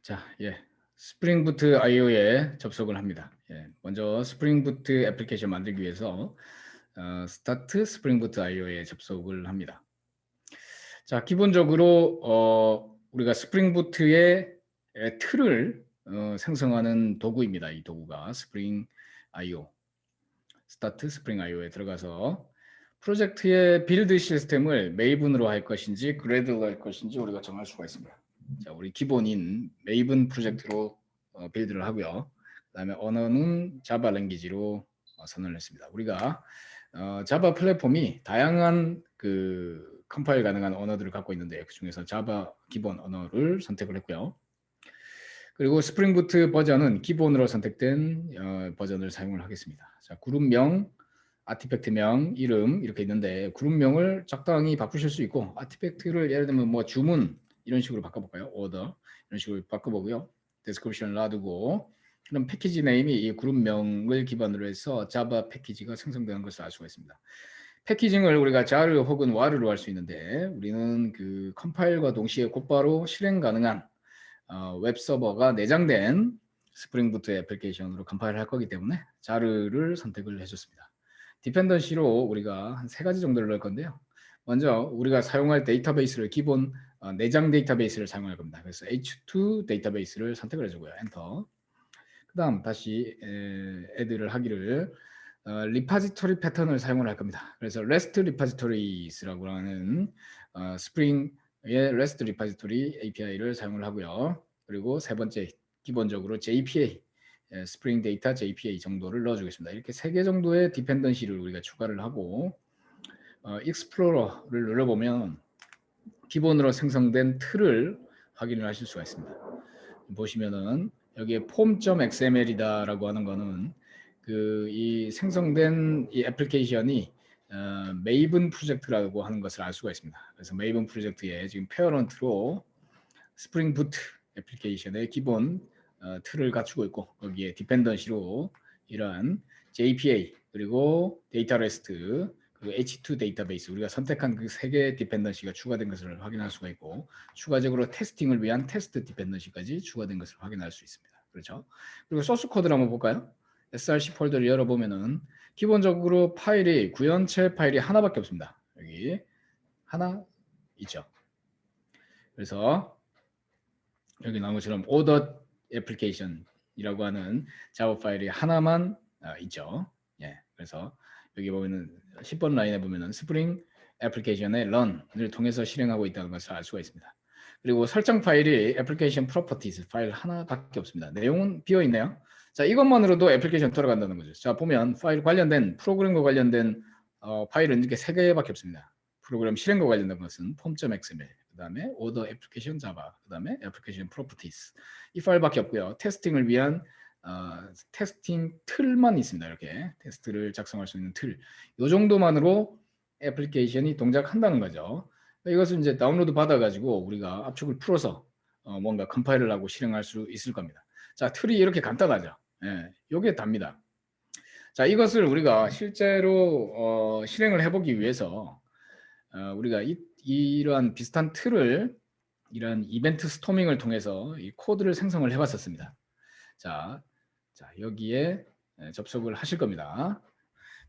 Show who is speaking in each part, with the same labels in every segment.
Speaker 1: 자, 스프링 부트 IO에 접속을 합니다. 먼저 스프링 부트 애플리케이션 만들기 위해서 스타트 스프링 부트 IO에 접속을 합니다. 자, 기본적으로 우리가 스프링 부트의 틀을 생성하는 도구입니다. 이 도구가 스프링 IO, 스타트 스프링 IO에 들어가서 프로젝트의 빌드 시스템을 메이븐으로 할 것인지 그래들로 할 것인지 우리가 정할 수가 있습니다. 자, 우리 기본인 메이븐 프로젝트로 빌드를 하고요. 그다음에 언어는 자바 랭귀지로 선언을 했습니다. 우리가 자바 플랫폼이 다양한 그 컴파일 가능한 언어들을 갖고 있는데 그 중에서 자바 기본 언어를 선택을 했고요. 그리고 스프링 부트 버전은 기본으로 선택된 버전을 사용을 하겠습니다. 자, 그룹명, 아티팩트명, 이름 이렇게 있는데 그룹명을 적당히 바꾸실 수 있고 아티팩트를 예를 들면 뭐 주문 이런 식으로 바꿔볼까요? 오더 이런 식으로 바꿔보고요. 디스크립션 놔두고 그럼 패키지 네임이 이 그룹명을 기반으로 해서 자바 패키지가 생성되는 것을 알 수가 있습니다. 패키징을 우리가 자르 혹은 와르로 할 수 있는데 우리는 그 컴파일과 동시에 곧바로 실행 가능한 웹서버가 내장된 스프링 부트 애플리케이션으로 컴파일을 할 거기 때문에 자르를 선택을 해줬습니다. 디펜던시로 우리가 한 3가지 정도를 넣을 건데요. 먼저 우리가 사용할 데이터베이스를 기본 내장 데이터베이스를 사용할 겁니다. 그래서 H2 데이터베이스를 선택을 해주고요. 엔터. 그 다음 다시 애드를 하기를 리파지토리 패턴을 사용을 할 겁니다. 그래서 REST 리파지토리스라고 하는 스프링의 REST 리파지토리 API를 사용을 하고요. 그리고 세 번째 기본적으로 JPA 스프링 데이터 JPA 정도를 넣어주겠습니다. 이렇게 3개 정도의 디펜던시를 우리가 추가를 하고 익스플로러를 눌러보면 기본으로 생성된 틀을 확인을 하실 수가 있습니다. 보시면은 여기에 form.xml이다라고 하는 거는 그 이 생성된 이 애플리케이션이 메이븐 프로젝트라고 하는 것을 알 수가 있습니다. 그래서 메이븐 프로젝트에 지금 페어런트로 스프링 부트 애플리케이션의 기본 틀을 갖추고 있고 거기에 디펜던시로 이러한 JPA 그리고 데이터 레스트 그리고 H2 데이터베이스 우리가 선택한 그 3개의 디펜던시가 추가된 것을 확인할 수가 있고 추가적으로 테스팅을 위한 테스트 디펜던시까지 추가된 것을 확인할 수 있습니다. 그렇죠? 그리고 소스 코드를 한번 볼까요? src 폴더를 열어보면은 기본적으로 파일이 구현체 파일이 하나밖에 없습니다. 여기 하나 있죠. 그래서 여기 나온 것처럼 order application이라고 하는 자바 파일이 하나만 있죠. 그래서 여기 보면은 10번 라인에 보면은 스프링 애플리케이션의 run을 통해서 실행하고 있다는 것을 알 수가 있습니다. 그리고 설정 파일이 application properties 파일 하나밖에 없습니다. 내용은 비어 있네요. 자, 이것만으로도 애플리케이션 돌아간다는 거죠. 자, 보면 파일 관련된 프로그램과 관련된 파일은 이렇게 3개밖에 없습니다. 프로그램 실행과 관련된 것은 form.xml, 그다음에 order application java, 그다음에 application properties 이 파일밖에 없고요. 테스팅을 위한 테스팅 틀만 있습니다. 이렇게 테스트를 작성할 수 있는 틀. 이 정도만으로 애플리케이션이 동작한다는 거죠. 이것을 이제 다운로드 받아가지고 우리가 압축을 풀어서 뭔가 컴파일을 하고 실행할 수 있을 겁니다. 자, 틀이 이렇게 간단하죠. 이게 답니다. 자, 이것을 우리가 실제로 실행을 해보기 위해서 우리가 이러한 비슷한 틀을 이런 이벤트 스토밍을 통해서 이 코드를 생성을 해봤었습니다. 자, 여기에 접속을 하실 겁니다.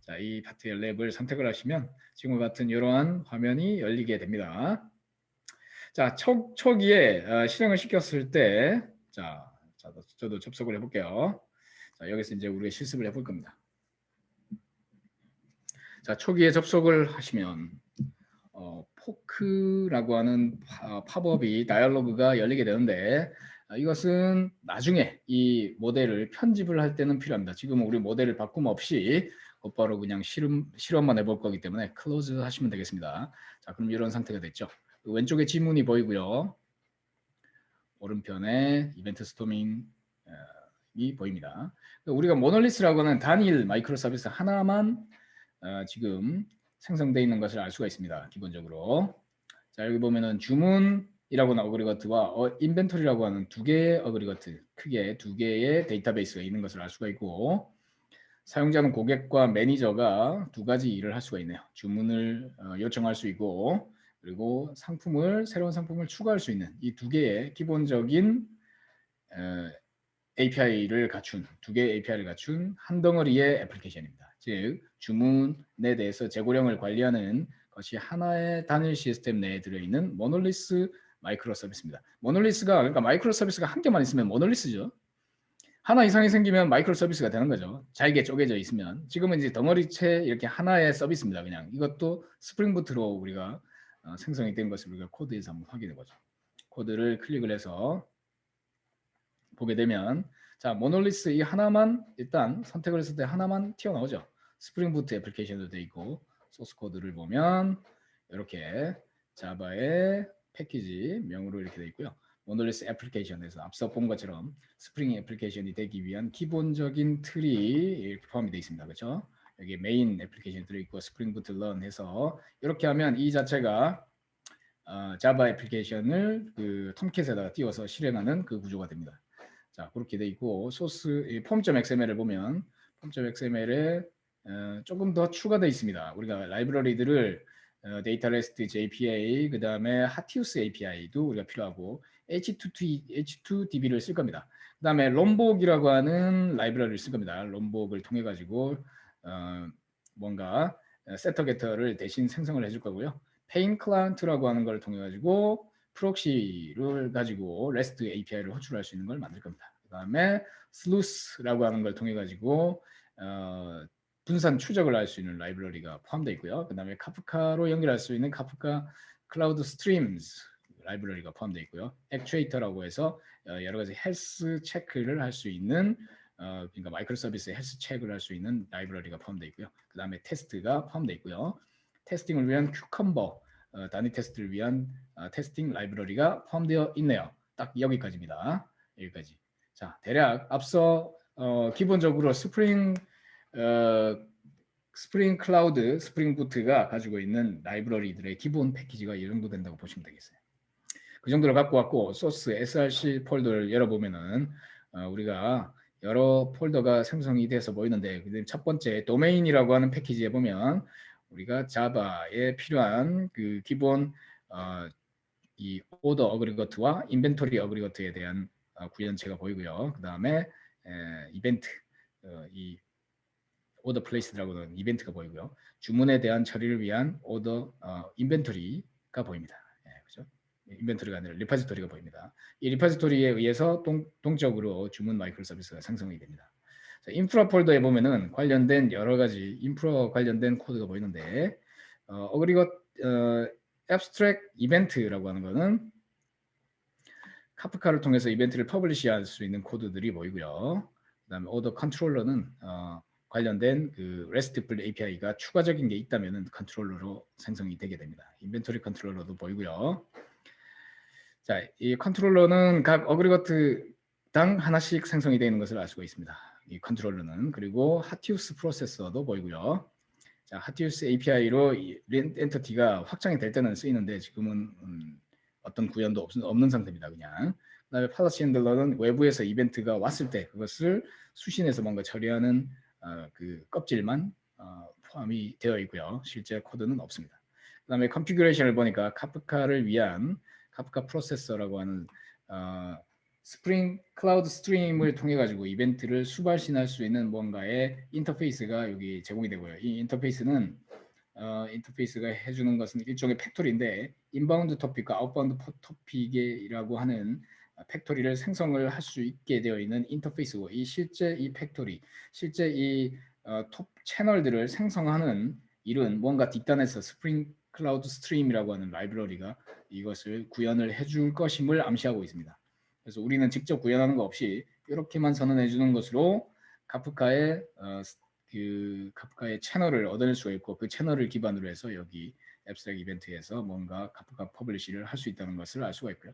Speaker 1: 자, 이 파트의 랩을 선택을 하시면 지금과 같은 이러한 화면이 열리게 됩니다. 자, 초기에 실행을 시켰을 때, 저도 접속을 해볼게요. 자, 여기서 이제 우리가 실습을 해볼 겁니다. 자, 초기에 접속을 하시면 포크라고 하는 팝업이 다이얼로그가 열리게 되는데 이것은 나중에 이 모델을 편집을 할 때는 필요합니다. 지금 우리 모델을 바꿈 없이 곧바로 그냥 실험만 해볼 거기 때문에 클로즈 하시면 되겠습니다. 자, 그럼 이런 상태가 됐죠. 왼쪽에 지문이 보이고요. 오른편에 이벤트 스토밍이 보입니다. 우리가 모놀리스라고 하는 단일 마이크로 서비스 하나만 지금 생성되어 있는 것을 알 수가 있습니다. 기본적으로. 자, 여기 보면은 주문이라고 하는 어그리거트와 인벤토리라고 하는 2개의 어그리거트, 크게 2개의 데이터베이스가 있는 것을 알 수가 있고 사용자는 고객과 매니저가 2가지 일을 할 수가 있네요. 주문을 요청할 수 있고 그리고 새로운 상품을 추가할 수 있는 이 2개의 기본적인 API를 갖춘 두 개의 API를 갖춘 한 덩어리의 애플리케이션입니다. 즉 주문에 대해서 재고량을 관리하는 것이 하나의 단일 시스템 내에 들어있는 모놀리스 마이크로 서비스입니다. 모놀리스가 그러니까 마이크로 서비스가 한 개만 있으면 모놀리스죠. 하나 이상이 생기면 마이크로 서비스가 되는 거죠. 잘게 쪼개져 있으면. 지금은 이제 덩어리체 이렇게 하나의 서비스입니다. 그냥 이것도 스프링 부트로 우리가 생성이 된 것을 우리가 코드에서 한번 확인해 보죠. 코드를 클릭을 해서 보게 되면 자 모놀리스 이 하나만 일단 선택을 했을 때 하나만 튀어나오죠. 스프링 부트 애플리케이션도 되어 있고 소스 코드를 보면 이렇게 자바의 패키지 명으로 이렇게 되어 있고요. 모놀리스 애플리케이션에서 앞서 본 것처럼 스프링 애플리케이션이 되기 위한 기본적인 틀이 이렇게 포함이 되어 있습니다. 그렇죠? 여기 메인 애플리케이션 들어있고 스프링 부트 런 해서 이렇게 하면 이 자체가 자바 애플리케이션을 그 톰캣에다가 띄워서 실행하는 그 구조가 됩니다. 자 그렇게 돼 있고 소스 폼.xml을 보면 폼.xml에 조금 더 추가되어 있습니다. 우리가 라이브러리들을 데이터 레스트 JPA 그 다음에 하티우스 API도 우리가 필요하고 H2DB를 쓸 겁니다. 그 다음에 롬복이라고 하는 라이브러리를 쓸 겁니다. 롬복을 통해 가지고 뭔가 세터 게터를 대신 생성을 해줄 거고요. 페인 클라이언트라고 하는 걸 통해 가지고 프록시를 가지고 REST API를 호출할 수 있는 걸 만들 겁니다. 그 다음에 슬루스라고 하는 걸 통해 가지고 분산 추적을 할 수 있는 라이브러리가 포함되어 있고요. 그 다음에 카프카로 연결할 수 있는 카프카 클라우드 스트림즈 라이브러리가 포함되어 있고요. 액추에이터라고 해서 여러 가지 헬스 체크를 할 수 있는 그러니까 마이크로 서비스의 헬스 체크를 할 수 있는 라이브러리가 포함되어 있고요. 그 다음에 테스트가 포함되어 있고요. 테스팅을 위한 큐컴버 단위 테스트를 위한 테스팅 라이브러리가 포함되어 있네요. 딱 여기까지입니다. 여기까지. 자, 대략 앞서 기본적으로 스프링 클라우드, 스프링 부트가 가지고 있는 라이브러리들의 기본 패키지가 이 정도 된다고 보시면 되겠어요. 그 정도를 갖고 왔고 소스 src 폴더를 열어보면은 우리가 여러 폴더가 생성이 돼서 보이는데 첫 번째 도메인이라고 하는 패키지에 보면 우리가 자바에 필요한 그 기본 이 오더 어그리거트와 인벤토리 어그리거트에 대한 구현체가 보이고요. 그 다음에 이벤트 이 오더 플레이스라고 하는 이벤트가 보이고요. 주문에 대한 처리를 위한 오더 인벤토리가 보입니다. 그죠? 인벤토리가 아니라 리파지토리가 보입니다. 이 리파지토리에 의해서 동적으로 주문 마이크로 서비스가 생성이 됩니다. 자, 인프라 폴더에 보면은 관련된 여러 가지 인프라 관련된 코드가 보이는데 abstract 이벤트라고 하는 거는 카프카를 통해서 이벤트를 퍼블리시할 수 있는 코드들이 보이고요. 그다음에 오더 컨트롤러는 관련된 그 RESTful API가 추가적인 게 있다면은 컨트롤러로 생성이 되게 됩니다. 인벤토리 컨트롤러도 보이고요. 자, 이 컨트롤러는 각 어그리거트당 하나씩 생성이 되는 것을 알 수가 있습니다. 이 컨트롤러는 그리고 하티우스 프로세서도 보이고요. 자, 하티우스 API로 엔터티가 확장이 될 때는 쓰이는데 지금은 어떤 구현도 없는 상태입니다. 그냥. 그다음에 팔러시 핸들러는 외부에서 이벤트가 왔을 때 그것을 수신해서 뭔가 처리하는 그 껍질만 포함이 되어 있고요. 실제 코드는 없습니다. 그다음에 컨피규레이션을 보니까 카프카를 위한 카프카 프로세서라고 하는 스프링 클라우드 스트림을 통해 가지고 이벤트를 수발신할 수 있는 뭔가의 인터페이스가 여기 제공이 되고요. 이 인터페이스는 인터페이스가 해주는 것은 일종의 팩토리인데 인바운드 토픽과 아웃바운드 토픽이라고 하는 팩토리를 생성을 할 수 있게 되어 있는 인터페이스고 이 실제 이 팩토리, 실제 이 톱 채널들을 생성하는 일은 뭔가 뒷단에서 스프링 클라우드 스트림이라고 하는 라이브러리가 이것을 구현을 해줄 것임을 암시하고 있습니다. 그래서 우리는 직접 구현하는 거 없이 이렇게만 선언해 주는 것으로 카프카의 카프카의 채널을 얻어낼 수가 있고 그 채널을 기반으로 해서 여기 앱스트랙 이벤트에서 뭔가 카프카 퍼블리시를 할 수 있다는 것을 알 수가 있고요.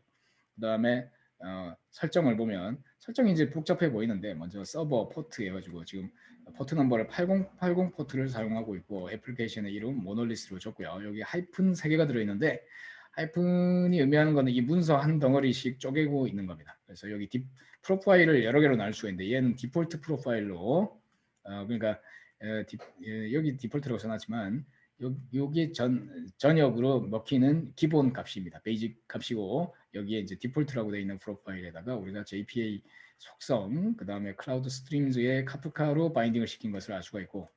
Speaker 1: 그 다음에 설정을 보면 설정이 이제 복잡해 보이는데 먼저 서버 포트 해가지고 지금 포트 넘버를 8080 포트를 사용하고 있고 애플리케이션의 이름 모놀리스로 줬고요. 여기 하이픈 3개가 들어있는데 하이픈이 의미하는 것은 이 문서 한 덩어리씩 쪼개고 있는 겁니다. 그래서 여기 프로파일을 여러 개로 나눌 수가 있는데 얘는 디폴트 프로파일로 그러니까 여기 디폴트라고 써놨지만 여기 전역으로 먹히는 기본 값입니다. 베이직 값이고 여기에 이제 디폴트라고 되어 있는 프로파일에다가 우리가 JPA 속성, 그 다음에 클라우드 스트림즈의 카프카로 바인딩을 시킨 것을 알 수가 있고,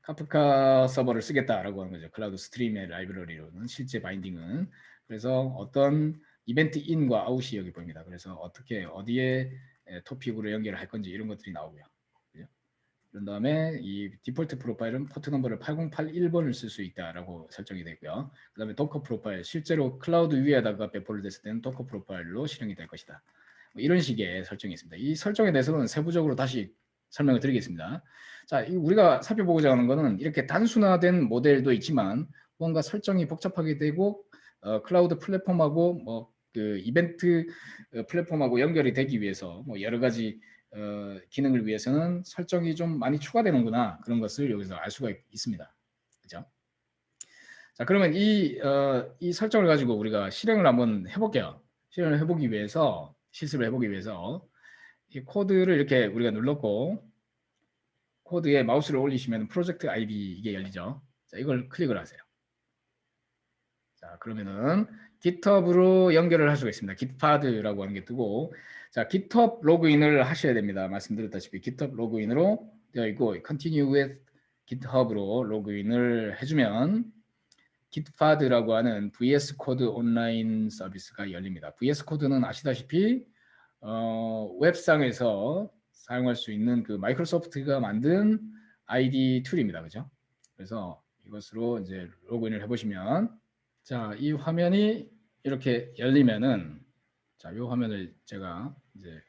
Speaker 1: 카프카 서버를 쓰겠다라고 하는 거죠. 클라우드 스트림의 라이브러리로는 실제 바인딩은. 그래서 어떤 이벤트 인과 아웃이 여기 보입니다. 그래서 어떻게 어디에 토픽으로 연결을 할 건지 이런 것들이 나오고요. 그죠? 그런 다음에 이 디폴트 프로파일은 포트 넘버를 8081번을 쓸 수 있다라고 설정이 되고요. 그 다음에 도커 프로파일, 실제로 클라우드 위에다가 배포를 됐을 때는 도커 프로파일로 실행이 될 것이다. 뭐 이런 식의 설정이 있습니다. 이 설정에 대해서는 세부적으로 다시 설명을 드리겠습니다. 자, 우리가 살펴보고자 하는 것은 이렇게 단순화된 모델도 있지만 뭔가 설정이 복잡하게 되고 클라우드 플랫폼하고 뭐 그 이벤트 플랫폼하고 연결이 되기 위해서 뭐 여러 가지 기능을 위해서는 설정이 좀 많이 추가되는구나, 그런 것을 여기서 알 수가 있습니다. 그죠? 자, 그러면 이 설정을 가지고 우리가 실행을 한번 해볼게요. 실행을 해보기 위해서, 실습을 해보기 위해서 이 코드를 이렇게 우리가 눌렀고, 코드에 마우스를 올리시면 프로젝트 아이디 이게 열리죠. 자, 이걸 클릭을 하세요. 자, 그러면은 GitHub으로 연결을 할 수가 있습니다. Gitpad라고 하는 게 뜨고, 자, GitHub 로그인을 하셔야 됩니다. 말씀드렸다시피 GitHub 로그인으로 되어 있고, Continue with GitHub으로 로그인을 해주면 Gitpad라고 하는 VS 코드 온라인 서비스가 열립니다. VS 코드는 아시다시피 웹상에서 사용할 수 있는 그 마이크로소프트가 만든 ID 툴입니다. 그죠? 그래서 이것으로 이제 로그인을 해보시면, 자, 이 화면이 이렇게 열리면은, 자, 이 화면을 제가 이제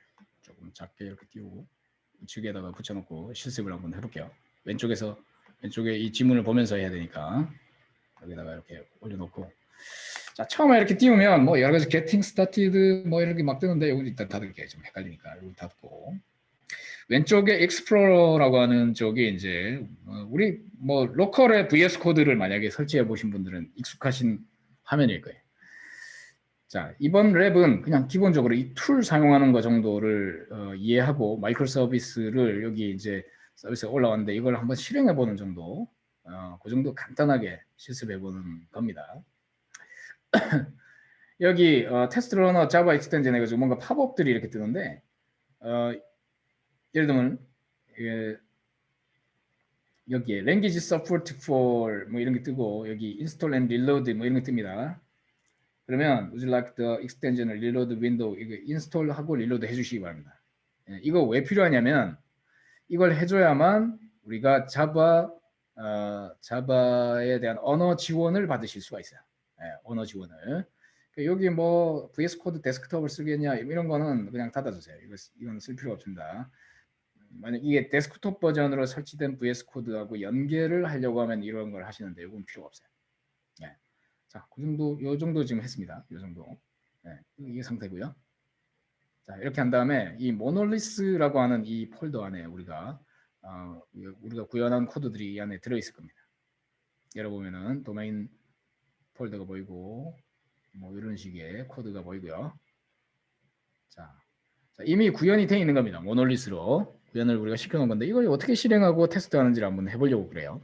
Speaker 1: 조금 작게 이렇게 띄우고 우측에다가 붙여놓고 실습을 한번 해볼게요. 왼쪽에 이 지문을 보면서 해야 되니까 여기다가 이렇게 올려놓고, 자, 처음에 이렇게 띄우면 뭐 여러 가지 getting started 뭐 이렇게 막 뜨는데 여기 일단 닫을게요. 좀 헷갈리니까 여기 닫고, 왼쪽에 익스플로러라고 하는 쪽이 이제 우리 뭐 로컬의 VS 코드를 만약에 설치해 보신 분들은 익숙하신 화면일 거예요. 자, 이번 랩은 그냥 기본적으로 이 툴 사용하는 거 정도를 이해하고 마이크로 서비스를 여기 이제 서비스가 올라왔는데 이걸 한번 실행해 보는 정도, 그 정도 간단하게 실습해 보는 겁니다. 여기 테스트 러너 자바 익스텐션 해가지고 뭔가 팝업들이 이렇게 뜨는데, 예를 들면 여기에 language support for 뭐 이런 게 뜨고, 여기 install and reload 뭐 이런 게 뜹니다. 그러면 would you like the extension reload window, 이거 인스톨하고 리로드 해주시기 바랍니다. 이거 왜 필요하냐면 이걸 해줘야만 우리가 자바에 대한 언어 지원을 받으실 수가 있어요. 언어 지원을. 여기 뭐 VS 코드 데스크톱을 쓰겠냐 이런 거는 그냥 닫아주세요. 이건 쓸 필요 없습니다. 만약 이게 데스크톱 버전으로 설치된 VS 코드하고 연결을 하려고 하면 이런 걸 하시는데 이건 필요가 없어요. 자, 요 정도 지금 했습니다. 요 정도. 이게 상태고요. 자, 이렇게 한 다음에 이 모놀리스라고 하는 이 폴더 안에 우리가 구현한 코드들이 이 안에 들어있을 겁니다. 열어보면은 도메인 폴더가 보이고 뭐 이런 식의 코드가 보이고요. 자, 이미 구현이 되어 있는 겁니다. 모놀리스로 구현을 우리가 시켜놓은 건데 이걸 어떻게 실행하고 테스트하는지를 한번 해보려고 그래요.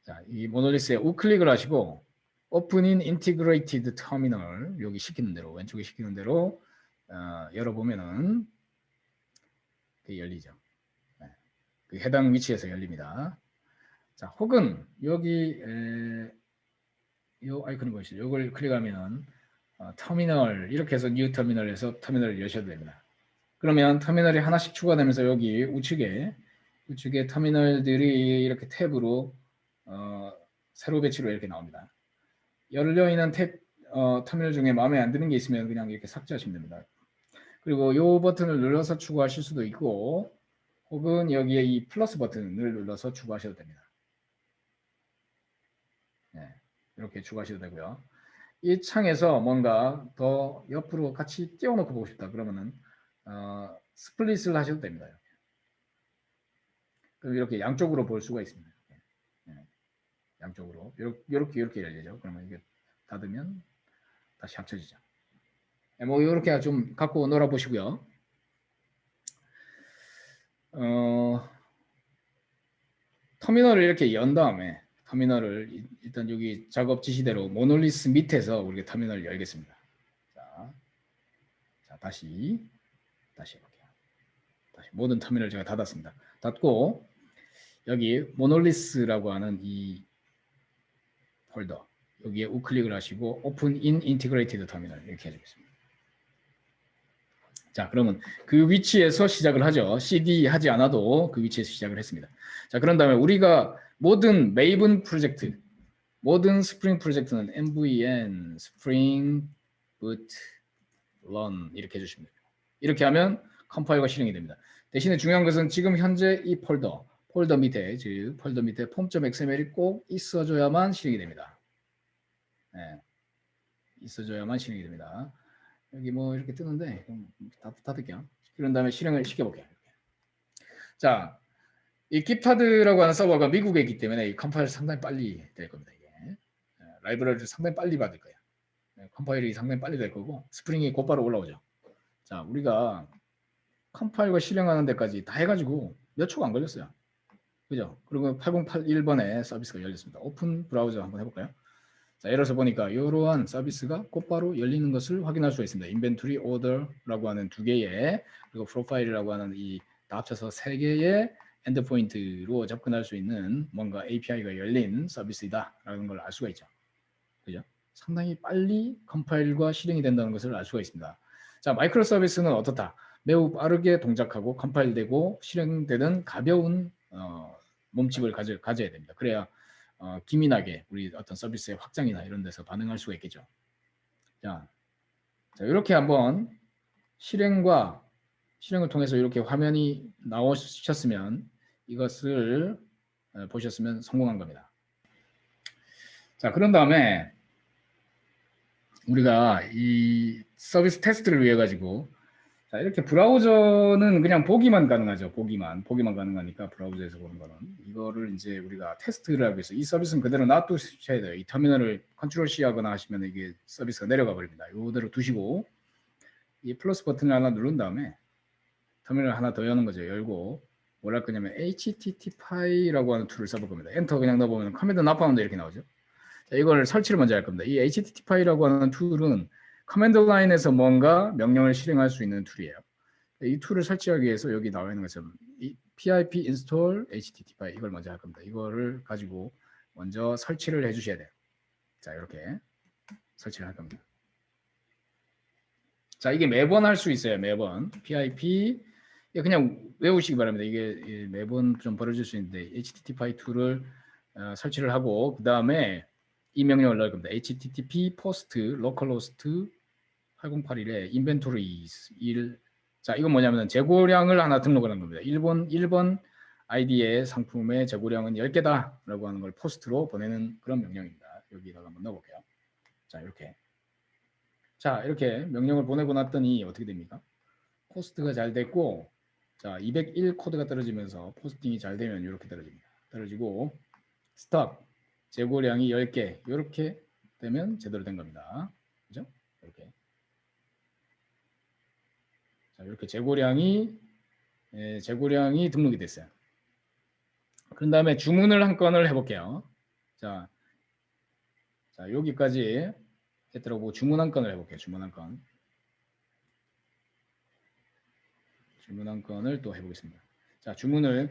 Speaker 1: 자, 이 모놀리스에 우클릭을 하시고 Open in Integrated Terminal, 여기 시키는 대로, 왼쪽에 시키는 대로 열어보면은 열리죠. 그 해당 위치에서 열립니다. 자, 혹은 여기 이 아이콘이 보이시죠? 이걸 클릭하면은 터미널, 이렇게 해서 뉴 터미널에서 터미널을 여셔도 됩니다. 그러면 터미널이 하나씩 추가되면서 여기 우측에 터미널들이 이렇게 탭으로 세로 배치로 이렇게 나옵니다. 열려있는 터미널 중에 마음에 안 드는 게 있으면 그냥 이렇게 삭제하시면 됩니다. 그리고 이 버튼을 눌러서 추가하실 수도 있고, 혹은 여기에 이 플러스 버튼을 눌러서 추가하셔도 됩니다. 이렇게 추가하셔도 되고요. 이 창에서 뭔가 더 옆으로 같이 띄워놓고 보고 싶다 그러면은 스플릿을 하셔도 됩니다. 그럼 이렇게 양쪽으로 볼 수가 있습니다. 양쪽으로 이렇게 열리죠. 그러면 이게 닫으면 다시 합쳐지죠. 뭐 이렇게 좀 갖고 놀아보시고요. 터미널을 이렇게 연 다음에 터미널을 일단 여기 작업 지시대로 모놀리스 밑에서 우리가 터미널을 열겠습니다. 자, 다시 해볼게요. 다시 모든 터미널 제가 닫았습니다. 닫고 여기 모놀리스라고 하는 이 폴더 여기에 우클릭을 하시고 오픈 인 인티그레이티드 터미널 이렇게 해주겠습니다. 자, 그러면 그 위치에서 시작을 하죠. CD 하지 않아도 그 위치에서 시작을 했습니다. 자, 그런 다음에 우리가 모든 메이븐 프로젝트, 모든 스프링 프로젝트는 MVN 스프링 boot run 이렇게 해주시면 됩니다. 이렇게 하면 컴파일과 실행이 됩니다. 대신에 중요한 것은 지금 현재 이 폴더 밑에, 즉 폴더 밑에 form.xml이 꼭 있어줘야만 실행이 됩니다. 네, 있어줘야만 실행이 됩니다. 여기 뭐 이렇게 뜨는데 다 닫을게요. 그런 다음에 실행을 시켜볼게요. 자, 이 깁하드라고 하는 서버가 미국에 있기 때문에 이 컴파일 상당히 빨리 될 겁니다. 이게 라이브러리를 상당히 빨리 받을 거예요. 컴파일이 상당히 빨리 될 거고 스프링이 곧바로 올라오죠. 자, 우리가 컴파일과 실행하는 데까지 다 해가지고 몇 초가 안 걸렸어요. 그죠? 그리고 8081번에 서비스가 열렸습니다. 오픈 브라우저 한번 해볼까요? 자, 에러서 보니까 이러한 서비스가 곧바로 열리는 것을 확인할 수가 있습니다. 인벤토리 오더라고 하는 2개의 그리고 프로파일이라고 하는 이 다 합쳐서 3개의 엔드포인트로 접근할 수 있는 뭔가 API가 열린 서비스이다라는 걸 알 수가 있죠. 그죠? 상당히 빨리 컴파일과 실행이 된다는 것을 알 수가 있습니다. 자, 마이크로 서비스는 어떻다? 매우 빠르게 동작하고 컴파일되고 실행되는 가벼운 몸집을 가져야 됩니다. 그래야 기민하게 우리 어떤 서비스의 확장이나 이런 데서 반응할 수가 있겠죠. 자, 이렇게 한번 실행을 통해서 이렇게 화면이 나오셨으면 이것을 보셨으면 성공한 겁니다. 자, 그런 다음에 우리가 이 서비스 테스트를 위해 가지고 자, 이렇게 브라우저는 그냥 보기만 가능하죠. 보기만 가능하니까 브라우저에서 보는 거는 이거를 이제 우리가 테스트를 하기 위해서 이 서비스는 그대로 놔두셔야 돼요. 이 터미널을 컨트롤 C 하거나 하시면 이게 서비스가 내려가 버립니다. 이대로 두시고 이 플러스 버튼을 하나 누른 다음에 터미널 하나 더 여는 거죠. 열고 뭘 할 거냐면 HTTP라고 하는 툴을 써볼 겁니다. 엔터 그냥 넣어보면 커맨드 나파운드 이렇게 나오죠. 자, 이걸 설치를 먼저 할 겁니다. 이 HTTP라고 하는 툴은 커맨드 라인에서 뭔가 명령을 실행할 수 있는 툴이에요. 이 툴을 설치하기 위해서 여기 나와 있는 것처럼 이 pip install http 이걸 먼저 할 겁니다. 이거를 가지고 먼저 설치를 해주셔야 돼요. 자, 이렇게 설치를 할 겁니다. 자, 이게 매번 할 수 있어요. 매번 pip 그냥 외우시기 바랍니다. 이게 매번 좀 벌어질 수 있는데 http 툴을 설치를 하고 그 다음에 이 명령을 넣을 겁니다. http post localhost 8081에 inventories 1 자, 이건 뭐냐면 재고량을 하나 등록을 한 겁니다. 1번 아이디의 상품의 재고량은 10개다 라고 하는 걸 포스트로 보내는 그런 명령입니다. 여기다가 한번 넣어볼게요. 자, 이렇게 명령을 보내고 났더니 어떻게 됩니까? 포스트가 잘 됐고 자, 201 코드가 떨어지면서 포스팅이 잘 되면 이렇게 떨어집니다. 떨어지고 스톱 재고량이 10개 이렇게 되면 제대로 된 겁니다. 그죠? 이렇게. 자, 이렇게 재고량이 등록이 됐어요. 그런 다음에 주문을 한 건을 해볼게요. 자, 여기까지 했더라고 주문 한 건을 해볼게요. 주문 한 건을 또 해보겠습니다. 자, 주문을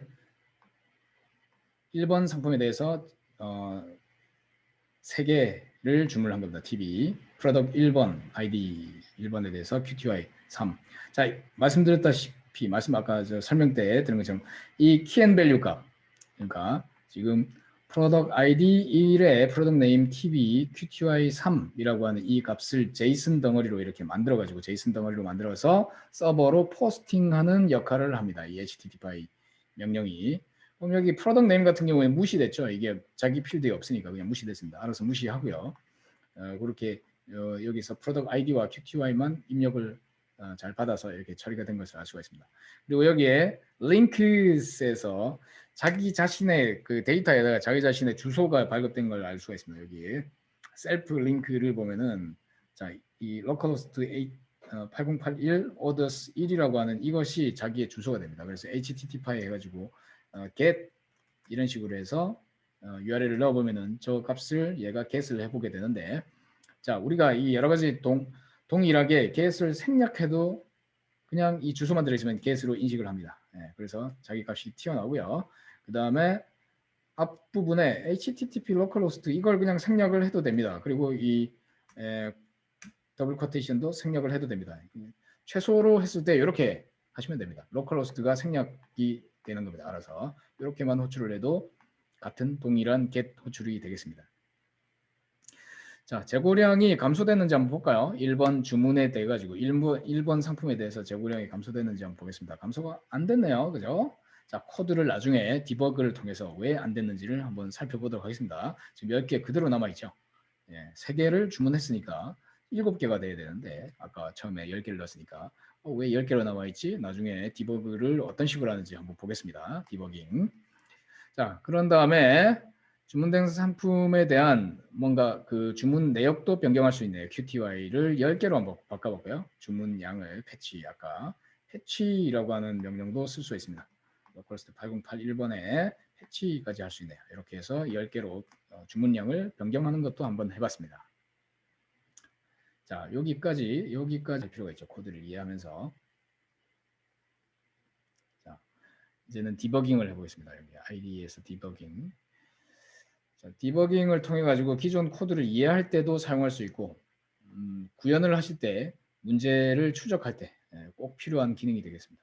Speaker 1: 1번 상품에 대해서 3개를 주문한 겁니다. TV, 프로덕트 1번, ID 1번에 대해서 QTY 3. 자, 말씀드렸다시피 아까 설명 때 드린 것처럼 이 키앤밸류 값, 그러니까 지금 프로덕트 ID 1에 프로덕트 네임 TV QTY 3이라고 하는 이 값을 제이슨 덩어리로 이렇게 만들어가지고 제이슨 덩어리로 만들어서 서버로 포스팅하는 역할을 합니다. 이 HTTP 명령이. 그럼 여기 프로덕트 네임 같은 경우에 무시됐죠. 이게 자기 필드에 없으니까 그냥 무시됐습니다. 알아서 무시하고요. 그렇게 여기서 프로덕트 아이디와 QTY만 입력을 잘 받아서 이렇게 처리가 된 것을 알 수가 있습니다. 그리고 여기에 링크스에서 자기 자신의 그 데이터에다가 자기 자신의 주소가 발급된 걸 알 수가 있습니다. 여기 셀프 링크를 보면은 자, 이 localhost 8081 orders 1이라고 하는 이것이 자기의 주소가 됩니다. 그래서 http 해가지고 get 이런 식으로 해서 URL을 넣어보면은 저 값을 얘가 get을 해보게 되는데, 자, 우리가 이 여러 가지 동일하게 get을 생략해도 그냥 이 주소만 들어있으면 get으로 인식을 합니다. 그래서 자기 값이 튀어나오고요. 그 다음에 앞부분에 HTTP localhost 이걸 그냥 생략을 해도 됩니다. 그리고 이 더블 쿼테이션도 생략을 해도 됩니다. 최소로 했을 때 이렇게 하시면 됩니다. localhost가 생략이 되는 겁니다. 알아서 이렇게만 호출을 해도 같은 동일한 get 호출이 되겠습니다. 자, 재고량이 감소됐는지 한번 볼까요? 1번 주문에 대해 가지고 1번 상품에 대해서 재고량이 감소됐는지 한번 보겠습니다. 감소가 안 됐네요. 그죠? 자, 코드를 나중에 디버그를 통해서 왜 안 됐는지를 한번 살펴보도록 하겠습니다. 지금 10개 그대로 남아있죠. 3개를 주문했으니까 7개가 돼야 되는데 아까 처음에 10개를 넣었으니까 왜 10개로 남아있지? 나중에 디버그를 어떤 식으로 하는지 한번 보겠습니다. 디버깅. 자, 그런 다음에 주문된 상품에 대한 뭔가 그 주문 내역도 변경할 수 있네요. QTY를 10개로 한번 바꿔볼까요? 주문량을 패치, 아까 패치라고 하는 명령도 쓸 수 있습니다. 로컬호스트 8081번에 패치까지 할 수 있네요. 이렇게 해서 10개로 주문량을 변경하는 것도 한번 해봤습니다. 자, 여기까지 할 필요가 있죠. 코드를 이해하면서. 자, 이제는 디버깅을 해보겠습니다. 여기 IDE에서 디버깅. 자, 디버깅을 통해 가지고 기존 코드를 이해할 때도 사용할 수 있고 구현을 하실 때 문제를 추적할 때 꼭 필요한 기능이 되겠습니다.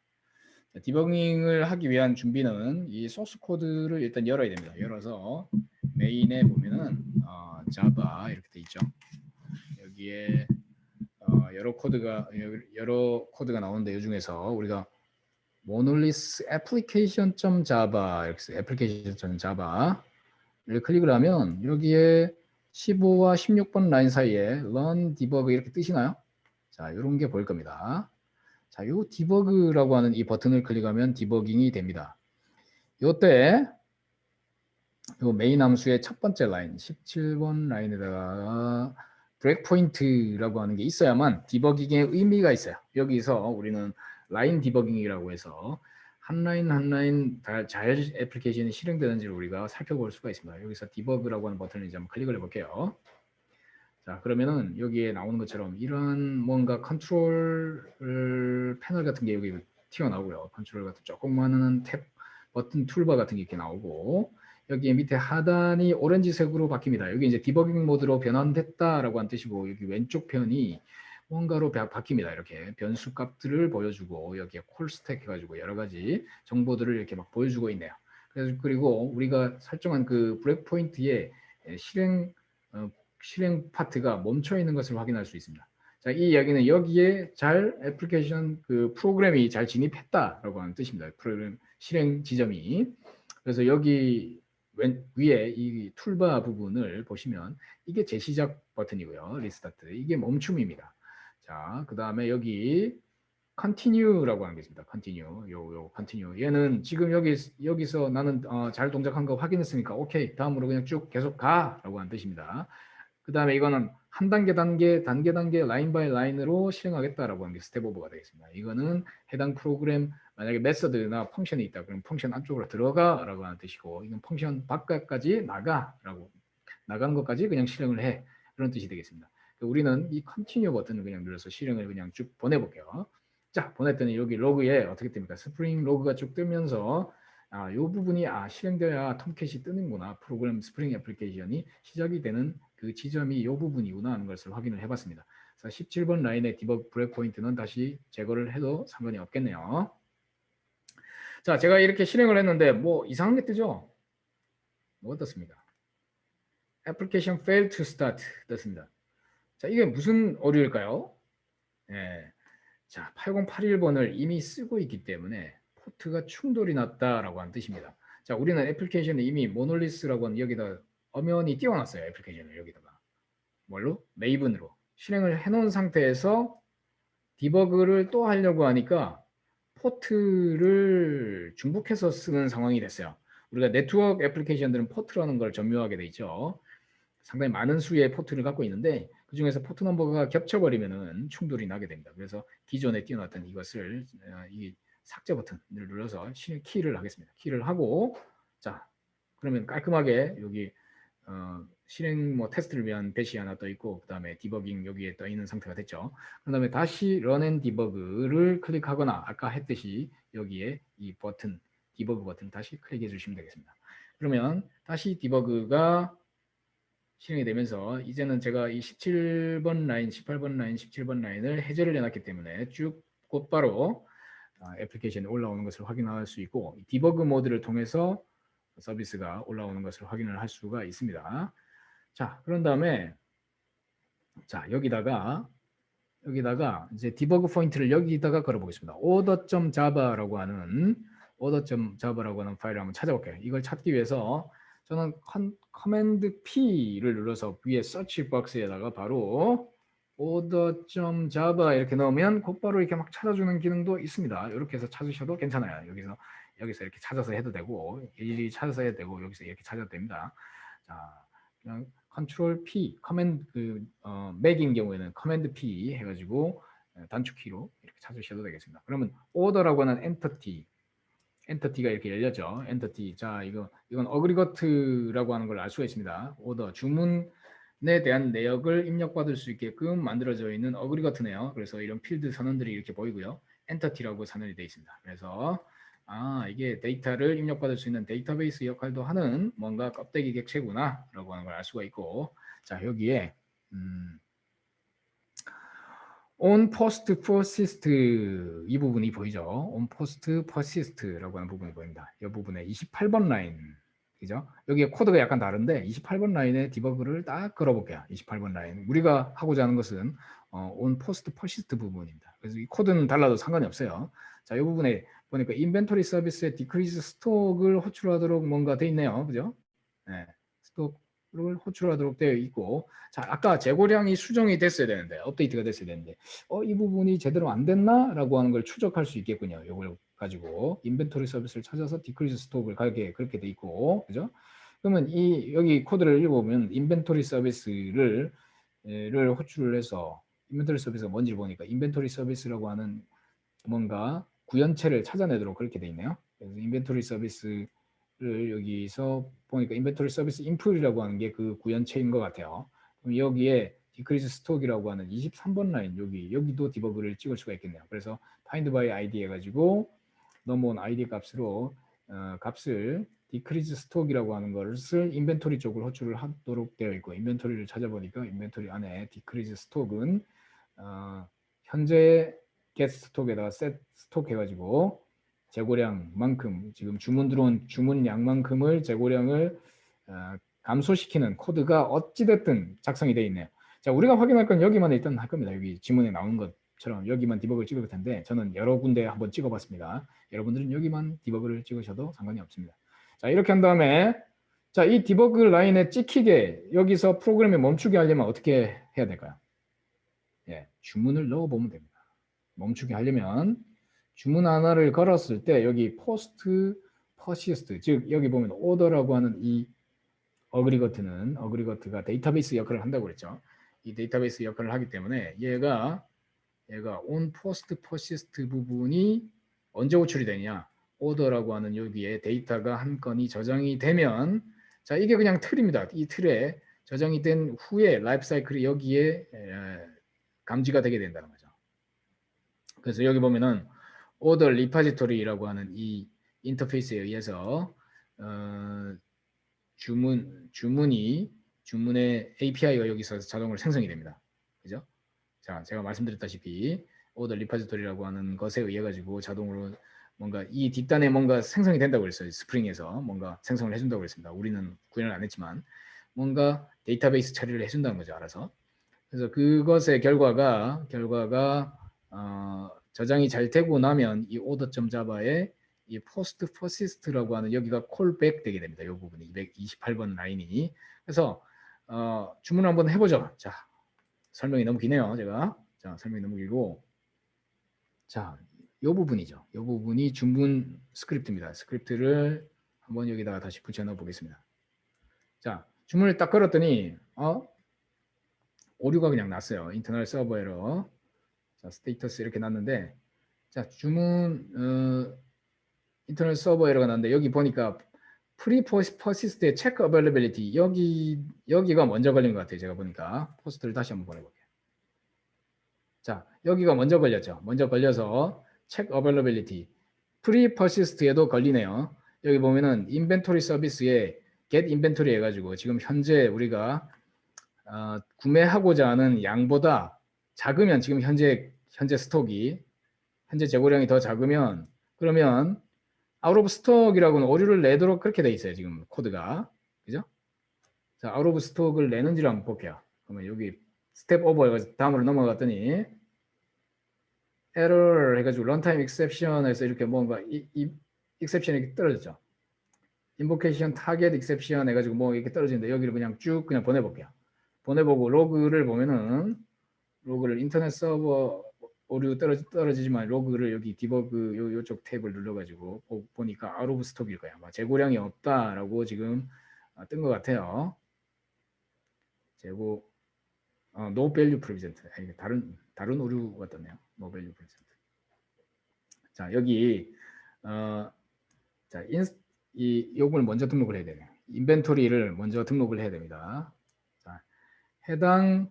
Speaker 1: 자, 디버깅을 하기 위한 준비는 이 소스 코드를 일단 열어야 됩니다. 열어서 메인에 보면은 자바 이렇게 돼 있죠. 여기에 여러 코드가 나오는데 이 중에서 우리가 모놀리스 application.java 이렇게 application.java 를 클릭을 하면 여기에 15와 16번 라인 사이에 run debug 이렇게 뜨시나요? 자, 이런 게 보일 겁니다. 자, 이 디버그라고 하는 이 버튼을 클릭하면 디버깅이 됩니다. 이때 이 메인 함수의 첫 번째 라인 17번 라인에다가 브레이크포인트라고 하는 게 있어야만 디버깅의 의미가 있어요. 여기서 우리는 라인 디버깅이라고 해서 한 라인 한 라인 잘 애플리케이션이 실행되는지를 우리가 살펴볼 수가 있습니다. 여기서 디버그라고 하는 버튼을 이제 한번 클릭을 해볼게요. 자, 그러면은 여기에 나오는 것처럼 이런 뭔가 컨트롤 패널 같은 게 여기 튀어나오고요. 컨트롤 같은 조그마한 탭 버튼 툴바 같은 게 이렇게 나오고 여기 밑에 하단이 오렌지색으로 바뀝니다. 여기 이제 디버깅 모드로 변환됐다라고 한 뜻이고 여기 왼쪽 편이 뭔가로 바뀝니다. 이렇게 변수 값들을 보여주고 여기에 콜 스택 해가지고 여러 가지 정보들을 이렇게 막 보여주고 있네요. 그래서 그리고 우리가 설정한 그 브레이크 포인트에 실행 파트가 멈춰 있는 것을 확인할 수 있습니다. 자, 이 이야기는 여기에 잘 애플리케이션 그 프로그램이 잘 진입했다라고 하는 뜻입니다. 프로그램 실행 지점이. 그래서 여기 위에 이 툴바 부분을 보시면 이게 재시작 버튼이고요. 리스타트. 이게 멈춤입니다. 자, 그 다음에 여기 continue라고 하는 게 있습니다. continue. 요 continue. 얘는 지금 여기서 나는 잘 동작한 거 확인했으니까 오케이. 다음으로 그냥 쭉 계속 가라고 하는 뜻입니다. 그 다음에 이거는 한 단계 라인 바이 라인으로 실행하겠다라고 하는 게 스텝 오버가 되겠습니다. 이거는 해당 프로그램 만약에 메서드나 펑션이 있다 그럼 펑션 안쪽으로 들어가라고 하는 뜻이고 이건 펑션 바깥까지 나가는 것까지 그냥 실행을 해 그런 뜻이 되겠습니다. 우리는 이 컨티뉴 버튼을 그냥 눌러서 실행을 그냥 쭉 보내볼게요. 자, 보냈더니 여기 로그에 어떻게 됩니까? 스프링 로그가 쭉 뜨면서 이 부분이 실행되어야 톰캣이 뜨는구나. 프로그램 스프링 애플리케이션이 시작이 되는 그 지점이 이 부분이구나 하는 것을 확인을 해봤습니다. 그래서 17번 라인의 디버그 브레이크 포인트는 다시 제거를 해도 상관이 없겠네요. 자, 제가 이렇게 실행을 했는데 뭐 이상한 게 뜨죠? 뭐가 떴습니까? Application failed to start 떴습니다. 자, 이게 무슨 오류일까요? 예. 자, 8081번을 이미 쓰고 있기 때문에 포트가 충돌이 났다라고 하는 뜻입니다. 자, 우리는 애플리케이션에 이미 모놀리스라고 하는 여기다 엄연히 띄워놨어요. 애플리케이션을 여기다가. 뭘로? 메이븐으로. 실행을 해놓은 상태에서 디버그를 또 하려고 하니까 포트를 중복해서 쓰는 상황이 됐어요. 우리가 네트워크 애플리케이션들은 포트라는 걸 점유하게 돼 있죠. 상당히 많은 수의 포트를 갖고 있는데 그 중에서 포트 넘버가 겹쳐버리면 충돌이 나게 됩니다. 그래서 기존에 띄워놨던 이것을 이 삭제 버튼을 눌러서 키를 하겠습니다. 키를 하고 자 그러면 깔끔하게 여기 실행 뭐 테스트를 위한 배시 하나 떠 있고 그 다음에 디버깅 여기에 떠 있는 상태가 됐죠. 그 다음에 다시 Run and Debug를 클릭하거나 아까 했듯이 여기에 이 버튼 디버그 버튼 다시 클릭해 주시면 되겠습니다. 그러면 다시 디버그가 실행이 되면서 이제는 제가 이 17번 라인, 18번 라인, 17번 라인을 해제를 해놨기 때문에 쭉 곧바로 애플리케이션에 올라오는 것을 확인할 수 있고 디버그 모드를 통해서 서비스가 올라오는 것을 확인을 할 수가 있습니다. 자, 그런 다음에 자 여기다가 이제 디버그 포인트를 여기다가 걸어보겠습니다. order.java라고 하는 파일을 한번 찾아볼게요. 이걸 찾기 위해서 저는 커맨드 P를 눌러서 위에 서치 박스에다가 바로 order.java 이렇게 넣으면 곧바로 이렇게 막 찾아주는 기능도 있습니다. 이렇게 해서 찾으셔도 괜찮아요. 여기서 이렇게 찾아서 해도 되고 일일이 찾아서 해도 되고 여기서 이렇게 찾아도 됩니다. 자, 그냥 컨트롤 P, 맥인 경우에는 커맨드 P 해가지고 단축키로 이렇게 찾으셔도 되겠습니다. 그러면 order라고 하는 엔터티가 이렇게 열렸죠. 엔터티. 자, 이건 어그리거트라고 하는 걸 알 수가 있습니다. order, 주문에 대한 내역을 입력받을 수 있게끔 만들어져 있는 어그리거트네요. 그래서 이런 필드 선언들이 이렇게 보이고요. 엔터티라고 선언이 되어 있습니다. 그래서 이게 데이터를 입력받을 수 있는 데이터베이스 역할도 하는 뭔가 껍데기 객체구나 라고 하는 걸 알 수가 있고 자 여기에 on post persist 이 부분이 보이죠. on post persist라고 하는 부분이 보입니다. 이 부분에 28번 라인 그죠? 여기에 코드가 약간 다른데 28번 라인에 디버그를 딱 걸어볼게요. 28번 라인 우리가 하고자 하는 것은 on post persist 부분입니다. 그래서 이 코드는 달라도 상관이 없어요. 자, 이 부분에 보니까 인벤토리 서비스에 디크리즈 스톡을 호출하도록 뭔가 돼 있네요. 그죠? 네, 스톡을 호출하도록 되어 있고 자, 아까 재고량이 수정이 됐어야 되는데 업데이트가 됐어야 되는데 이 부분이 제대로 안 됐나? 라고 하는 걸 추적할 수 있겠군요. 이걸 가지고 인벤토리 서비스를 찾아서 디크리즈 스톡을 가게 그렇게 돼 있고 그죠? 그러면 여기 코드를 읽어보면 인벤토리 서비스를 호출을 해서 인벤토리 서비스가 뭔지 보니까 인벤토리 서비스라고 하는 뭔가 구현체를 찾아내도록 그렇게 돼 있네요. 그래서 인벤토리 서비스를 여기서 보니까 인벤토리 서비스 인풋이라고 하는 게 그 구현체인 것 같아요. 그럼 여기에 디크리즈 스톡이라고 하는 23번 라인 여기도 디버그를 찍을 수가 있겠네요. 그래서 find by id 해가지고 넘어온 id 값으로 값을 디크리즈 스톡이라고 하는 것을 인벤토리 쪽으로 호출을 하도록 되어 있고 인벤토리를 찾아보니까 인벤토리 안에 디크리즈 스톡은 현재 get 스톡에다가 set 스톡 해가지고 재고량만큼 지금 주문 들어온 주문량만큼을 재고량을 감소시키는 코드가 어찌됐든 작성이 되어 있네요. 자, 우리가 확인할 건 여기만 일단 할 겁니다. 여기 지문에 나온 것처럼 여기만 디버그를 찍을 텐데 저는 여러 군데 한번 찍어봤습니다. 여러분들은 여기만 디버그를 찍으셔도 상관이 없습니다. 자, 이렇게 한 다음에 자, 이 디버그 라인에 찍히게 여기서 프로그램이 멈추게 하려면 어떻게 해야 될까요? 예, 주문을 넣어보면 됩니다. 멈추게 하려면 주문 하나를 걸었을 때 여기 post persist 즉 여기 보면 order라고 하는 이 어그리거트가 데이터베이스 역할을 한다고 그랬죠. 이 데이터베이스 역할을 하기 때문에 얘가 on post persist 부분이 언제 호출이 되냐 order라고 하는 여기에 데이터가 한 건이 저장이 되면 자 이게 그냥 틀입니다. 이 틀에 저장이 된 후에 라이프 사이클이 여기에 감지가 되게 된다는 거죠. 그래서 여기 보면은 order repository라고 하는 이 인터페이스에 의해서 주문의 API가 여기서 자동으로 생성이 됩니다. 그죠? 자, 제가 말씀드렸다시피 order repository라고 하는 것에 의해 가지고 자동으로 뭔가 이 뒷단에 뭔가 생성이 된다고 그랬어요. 스프링에서 뭔가 생성을 해준다고 그랬습니다. 우리는 구현을 안 했지만 뭔가 데이터베이스 처리를 해준다는 거죠. 알아서. 그래서 그것의 결과가 저장이 잘 되고 나면 이 order.java에 이 post persist라고 하는 여기가 callback 되게 됩니다. 이 부분이 228번 라인이. 그래서 주문을 한번 해보죠. 자, 설명이 너무 기네요. 자, 설명이 너무 길고 자, 이 부분이죠. 이 부분이 주문 스크립트입니다. 스크립트를 한번 여기다가 다시 붙여 넣어 보겠습니다. 자, 주문을 딱 걸었더니 오류가 그냥 났어요. 인터널 서버 에러. 자, 스테이터스 이렇게 났는데 자, 주문 인터넷 서버 에러가 났는데 여기 보니까 프리퍼시스트의 체크 어베일러빌리티 여기가 먼저 걸린 것 같아요. 제가 보니까 포스트를 다시 한번 보내볼게요. 자, 여기가 먼저 걸렸죠. 먼저 걸려서 체크 어베일러빌리티 프리퍼시스트에도 걸리네요. 여기 보면은 인벤토리 서비스에 get 인벤토리 해가지고 지금 현재 우리가 구매하고자 하는 양보다 작으면 지금 현재 스톡이 현재 재고량이 더 작으면 그러면 아웃 오브 스톡이라고는 오류를 내도록 그렇게 돼 있어요. 지금 코드가. 그죠? 자, 아웃 오브 스톡을 내는지를 한번 볼게요. 그러면 여기 스텝 오버 해가지고 다음으로 넘어갔더니 에러 해가지고 런타임 익셉션에서 이렇게 뭔가 이 익셉션이 이렇게 떨어졌죠. 인보케이션 타겟 익셉션 해가지고 뭐 이렇게 떨어지는데 여기를 그냥 쭉 그냥 보내볼게요. 보내보고 로그를 보면은 로그를 인터넷 서버 오류 떨어지지만 로그를 여기 디버그 요쪽 탭을 눌러가지고 보니까 아웃 오브 스톡일 거야. 재고량이 없다라고 지금 뜬 것 같아요. 재고 no value present. 다른 오류가 떴네요. no value present. 자 여기 자 요걸 먼저 등록을 해야 되네요. 인벤토리를 먼저 등록을 해야 됩니다. 자, 해당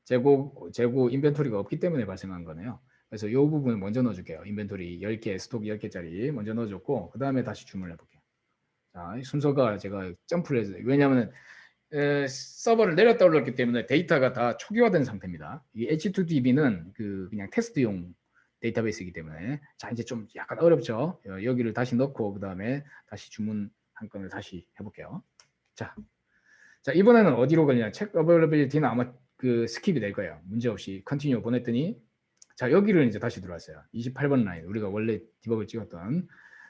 Speaker 1: 재고 인벤토리가 없기 때문에 발생한 거네요. 그래서 이 부분을 먼저 넣어줄게요. 인벤토리 10개, 스톡 10개짜리 먼저 넣어줬고 그 다음에 다시 주문을 해볼게요. 자, 순서가 제가 점프를 해서 왜냐하면 서버를 내렸다 올렸기 때문에 데이터가 다 초기화된 상태입니다. 이 H2DB는 그냥 테스트용 데이터베이스이기 때문에 자 이제 좀 약간 어렵죠. 여기를 다시 넣고 그 다음에 다시 주문 한 건을 다시 해볼게요. 자 이번에는 어디로 걸리냐? 체크 어베일러빌리티는 아마 스킵이 될 거예요. 문제없이 컨티뉴 보냈더니 자 여기를 이제 다시 들어왔어요. 28번 라인 우리가 원래 디버그를 찍었던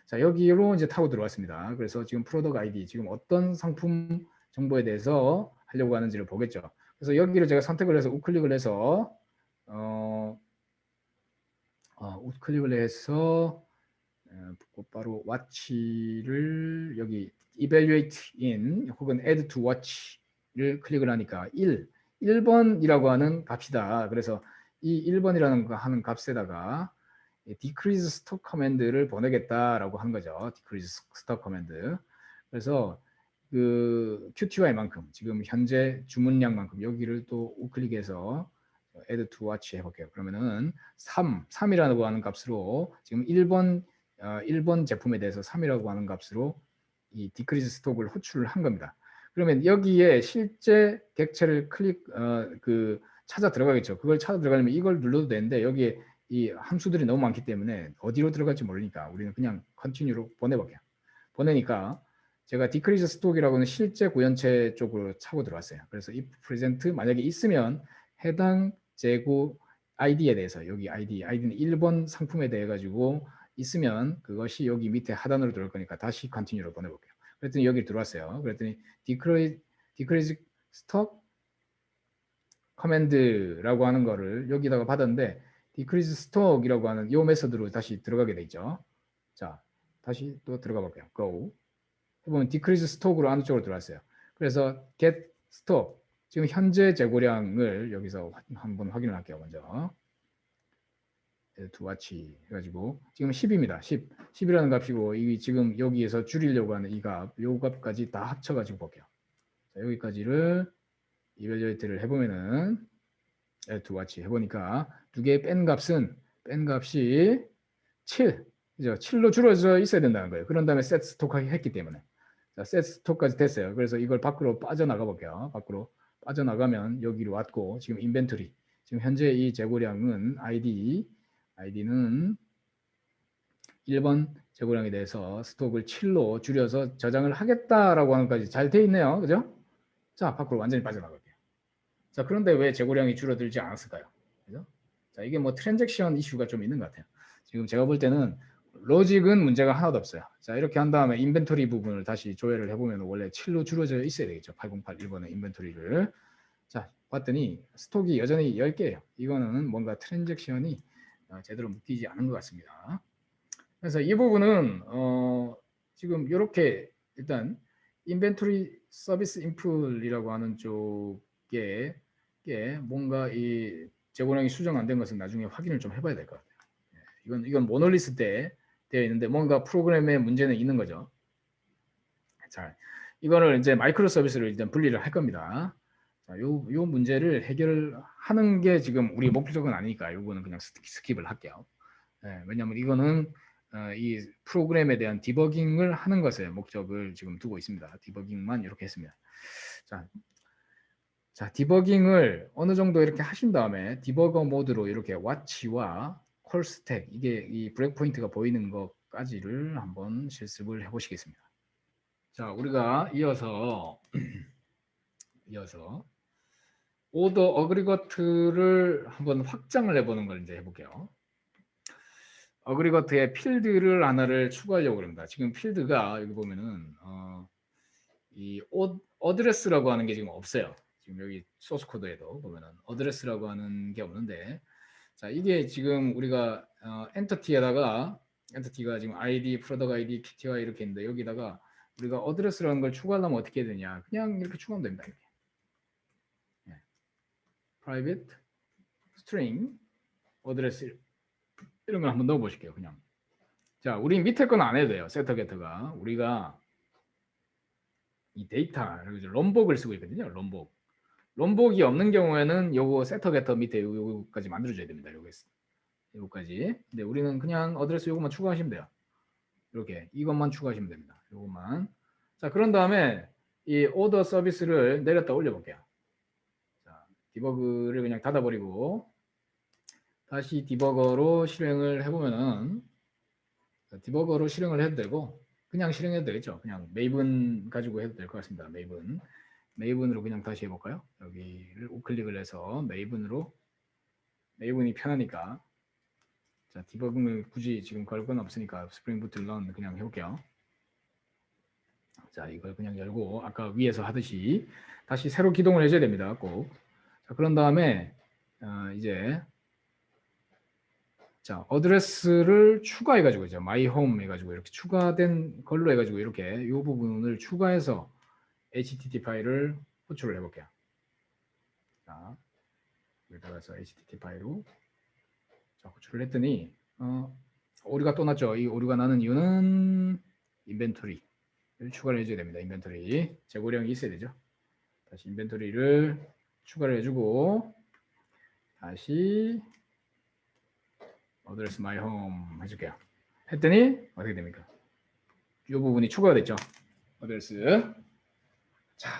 Speaker 1: 자 여기로 이제 타고 들어왔습니다. 그래서 지금 프로덕트 아이디 지금 어떤 상품 정보에 대해서 하려고 하는지를 보겠죠. 그래서 여기를 제가 선택을 해서 우클릭을 해서 우클릭을 해서 곧바로 watch를 여기 evaluate in 혹은 add to watch를 클릭을 하니까 1번이라고 하는 값이다. 그래서 이 1번이라는 하는 값에다가 decrease stock command를 보내겠다라고 한 거죠. decrease stock command. 그래서 QTY만큼 지금 현재 주문량만큼 여기를 또 우클릭해서 add to watch 해볼게요. 그러면은 3이라고 하는 값으로 지금 1번 제품에 대해서 3이라고 하는 값으로 이 decrease 스톡을 호출을 한 겁니다. 그러면 여기에 실제 객체를 찾아 들어가겠죠. 그걸 찾아 들어가려면 이걸 눌러도 되는데 여기에 이 함수들이 너무 많기 때문에 어디로 들어갈지 모르니까 우리는 그냥 continue로 보내볼게요. 보내니까 제가 decrease 스톡이라고 하는 실제 구현체 쪽으로 차고 들어왔어요. 그래서 if present 만약에 있으면 해당 재고 아이디에 대해서 여기 아이디는 1번 상품에 대해 가지고 있으면 그것이 여기 밑에 하단으로 들어올 거니까 다시 continue로 보내볼게요. 그랬더니 여기 들어왔어요. 그랬더니 decrease stock command라고 하는 거를 여기다가 받았는데 decrease stock이라고 하는 이 메서드로 다시 들어가게 돼 있죠. 자, 다시 또 들어가 볼게요. go. 해보면 decrease stock으로 어느 쪽으로 들어왔어요. 그래서 get stock 지금 현재 재고량을 여기서 한번 확인을 할게요. 먼저 to watch 해가지고 지금 10입니다. 10이라는 값이고 이 지금 여기에서 줄이려고 하는 이 값까지 다 합쳐가지고 볼게요. 자, 여기까지를 evaluate를 해보면은 to watch 해보니까 두 개의 뺀 값이 7, 그죠? 7로 줄어져 있어야 된다는 거예요. 그런 다음에 set 스톡 했기 때문에 자, set 스톡까지 됐어요. 그래서 이걸 밖으로 빠져나가 볼게요. 밖으로 빠져나가면 여기로 왔고 지금 인벤토리 지금 현재 이 재고량은 아이디는 1번 재고량에 대해서 스톡을 7로 줄여서 저장을 하겠다라고 하는 것까지 잘 돼 있네요. 그죠? 자, 밖으로 완전히 빠져나갈게요. 자, 그런데 왜 재고량이 줄어들지 않았을까요? 그죠? 자, 이게 뭐 트랜잭션 이슈가 좀 있는 것 같아요. 지금 제가 볼 때는 로직은 문제가 하나도 없어요. 자, 이렇게 한 다음에 인벤토리 부분을 다시 조회를 해보면 원래 7로 줄어져 있어야 되겠죠. 808 1번의 인벤토리를. 자, 봤더니 스톡이 여전히 10개예요. 이거는 뭔가 트랜잭션이 제대로 묶이지 않은 것 같습니다. 그래서 이 부분은 지금 이렇게 일단 인벤토리 서비스 인풀이라고 하는 쪽에 뭔가 이 재고량이 수정 안 된 것은 나중에 확인을 좀 해봐야 될 것 같아요. 이건 모놀리스 때 되어 있는데 뭔가 프로그램에 문제는 있는 거죠. 자, 이거를 이제 마이크로 서비스를 일단 분리를 할 겁니다. 자, 요 문제를 해결하는 게 지금 우리 목적은 아니니까 요거는 그냥 스킵을 할게요. 네, 왜냐하면 이거는 이 프로그램에 대한 디버깅을 하는 것에 목적을 지금 두고 있습니다. 디버깅만 이렇게 했습니다. 자, 디버깅을 어느 정도 이렇게 하신 다음에 디버거 모드로 이렇게 왓치와 콜 스택, 이게 이 브레이크 포인트가 보이는 것까지를 한번 실습을 해보시겠습니다. 자, 우리가 이어서 오더 어그리거트를 한번 확장을 해보는 걸 이제 해볼게요. 어그리거트에 필드를 하나를 추가하려고 합니다. 지금 필드가 여기 보면은 이 어드레스라고 하는 게 지금 없어요. 지금 여기 소스 코드에도 보면은 어드레스라고 하는 게 없는데, 자, 이게 지금 우리가 엔터티에다가 엔터티가 지금 ID, 프로덕트 ID, PTY 이렇게 있는데 여기다가 우리가 어드레스라는 걸 추가하려면 어떻게 해야 되냐? 그냥 이렇게 추가하면 됩니다. 이렇게. 네. private string 어드레스 이런 걸 한번 넣어 보실게요. 그냥. 자, 우리 밑에 건 안 해도 돼요. 세터 게터가 우리가 이 데이터 럼복을 쓰고 있거든요. 럼복이 없는 경우에는 요거 세터 게터 밑에 요거까지 만들어줘야 됩니다. 요거까지. 근데 우리는 그냥 어드레스 요것만 추가하시면 돼요. 이렇게 이것만 추가하시면 됩니다. 요것만. 자, 그런 다음에 이 오더 서비스를 내렸다 올려볼게요. 자, 디버그를 그냥 닫아버리고 다시 디버거로 실행을 해보면은, 디버거로 실행을 해도 되고 그냥 실행해도 되겠죠. 그냥 메이븐 가지고 해도 될 것 같습니다. 메이븐으로 그냥 다시 해볼까요? 여기를 우클릭을 해서 메이븐이 편하니까. 자, 디버그를 굳이 지금 걸 건 없으니까 스프링 부트 런 그냥 해볼게요. 자, 이걸 그냥 열고 아까 위에서 하듯이 다시 새로 기동을 해줘야 됩니다. 꼭. 자, 그런 다음에 이제 자, 어드레스를 추가해가지고 이제 마이 홈 해가지고 이렇게 추가된 걸로 해가지고 이렇게 이 부분을 추가해서 HTTP 파일을 호출을 해볼게요. 자, 여기다가서 HTTP 파일로 자, 호출을 했더니 오류가 또 났죠. 이 오류가 나는 이유는 인벤토리를 추가를 해줘야 됩니다. 인벤토리 재고량이 있어야 되죠. 다시 인벤토리를 추가를 해주고 다시 어드레스 마이 홈 해줄게요. 했더니 어떻게 됩니까? 이 부분이 추가가 됐죠. 어드레스. 자,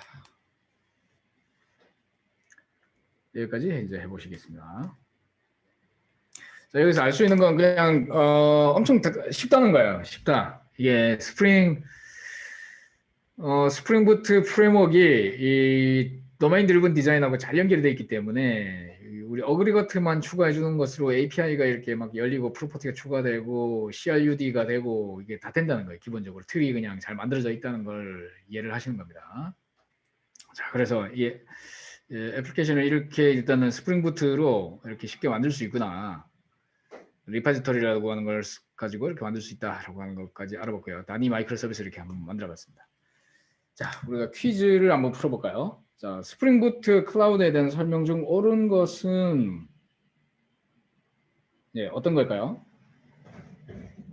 Speaker 1: 여기까지 이제 해보시겠습니다. 자, 여기서 알 수 있는 건 그냥 엄청 쉽다는 거예요. 쉽다. 이게 스프링 부트 프레임워크가 이 도메인 드리븐 디자인하고 잘 연결이 되어 있기 때문에 우리 어그리거트만 추가해 주는 것으로 API가 이렇게 막 열리고 프로퍼티가 추가되고 CRUD가 되고 이게 다 된다는 거예요. 기본적으로 틀이 그냥 잘 만들어져 있다는 걸 이해를 하시는 겁니다. 자, 그래서 이 애플리케이션을 이렇게 일단은 스프링 부트로 이렇게 쉽게 만들 수 있구나. 리파지터리라고 하는 걸 가지고 이렇게 만들 수 있다라고 하는 것까지 알아봤고요. 단위 마이크로 서비스를 이렇게 한번 만들어봤습니다. 자, 우리가 퀴즈를 한번 풀어볼까요? 자, 스프링 부트 클라우드에 대한 설명 중 옳은 것은 어떤 걸까요?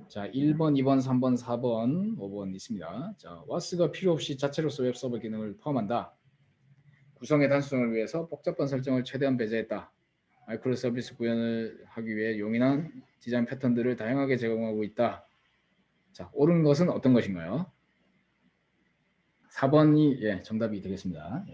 Speaker 1: 자, 1번, 2번, 3번, 4번, 5번 있습니다. 자, WAS가 필요 없이 자체로서 웹서버 기능을 포함한다. 구성의 단순성을 위해서 복잡한 설정을 최대한 배제했다. 마이크로 서비스 구현을 하기 위해 용이한 디자인 패턴들을 다양하게 제공하고 있다. 자, 옳은 것은 어떤 것인가요? 4번이 정답이 되겠습니다.